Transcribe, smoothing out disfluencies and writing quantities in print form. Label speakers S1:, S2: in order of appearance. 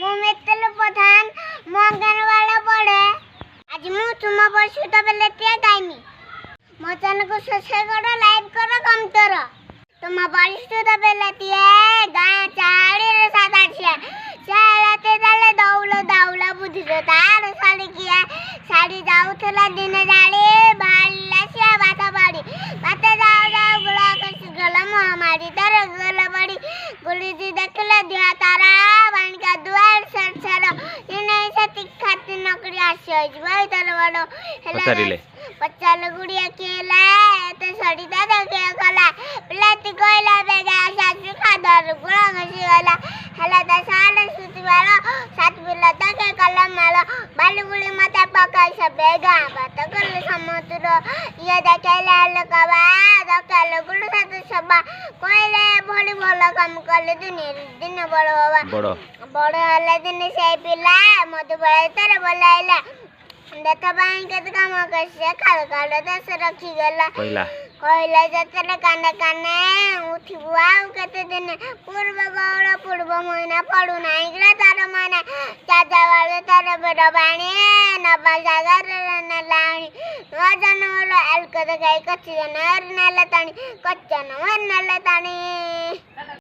S1: ମୁଁ ମିତଲ ପ୍ରଧାନ ମୋ ଅଙ୍ଗନବାଡ଼ି ପଢ଼େ। ଆଜି ମୁଁ ତୁମ ବସୁତ ବେଲେଟିଆ ଗାଇମି। ମୋ ଚ୍ୟାନେଲକୁ ସବସ୍କ୍ରାଇବ କର, ଲାଇକ୍ କର, କମେଣ୍ଟ କର। ତୁମ ବସୁତ ବେଲେଟିଆ ଗାଁ ଚାଳିରେ ସାଦା ଝିଅ ଚାଳତେ ଚାଲେ ଦଉଲ ଦାଉଲା ବୁଝିଲ ତାର ଶାଢ଼ୀ କିଆ ଶାଢ଼ୀ ଯାଉଥିଲା ଦିନେ ଜାଳି ବାହାରିଲା ସିଆ ବାଟ ବାଡ଼ି ବାଟ ଯାଉ ଯାଉ ଗୁଳା କଷି ଗଲା ମହାମାରୀ ତାର ଗଲ ବଡ଼ି ଗୁଳିଜି ଦେଖିଲେ ଦିହ ତାରା ବାଣିକା ଦୁଆର ସର ଦିନେ ସେ ତିଖାତି ନକରି ଆସିଯିବ ତାର ବଡ଼ ହେଲା ପଚାରିଲେ ଗୁଡ଼ିଏ କିଏ ହେଲା ଏତେ ଶାଢ଼ୀ ଦାଦା କିଏ କଲା ପିଲାଟି କହିଲା ବେଗା ଶାଶୁ ଖାଦରୁ ଗୁଳା ଘଷି ଗଲା ହେଲା ତା ସାଲ ସୁତିବାର ସାତ ପିଲା ତାକେ କଲା ମାଳ ବାଲୁଗୁଳି ମତେ ପକାଇ ସବେ ଗାଁ ବାଟ କଲେ ସମୁଦ୍ର ଇଏ ଦେଖେଇଲେ ଲୋକବା ଦକାଲେ ଗୁଳି ସାତ ସବା କହିଲେ ଭଳି ଭଲ କାମ କଲେ ଦିନ ବଡ଼ ହବା ବଡ଼ ହେଲେ ଦିନେ ସେଇ ପିଲା ମଧୁବାଳା ତାର ବୋଲାଇଲା ଦେଖ ପାଇଁ କେତେ କାମ କରିছে ଖାଲ ଖାଲ ଦେଶ ରଖିଗଲା କହିଲା ଯେତେବେଳେ କାନେ କାନେ ଉଠିବୁ ଆଉ କେତେ ଦିନ ପୂର୍ବ ଗୌଳ ପୂର୍ବ ମହିନା ପଡୁନାହିଁ ତାର ମାନେ ଚାଚାବାଳ ତାର ବେଡ଼ ବାଣୀ ନବା ଜାଗାରେ ନେଲାଣି ଜନ ଏଲକ ଦେଖାଇ କଚି ଜନ ନେଲେ ତାଣି କଚନ ନେଲେ ତାଣି।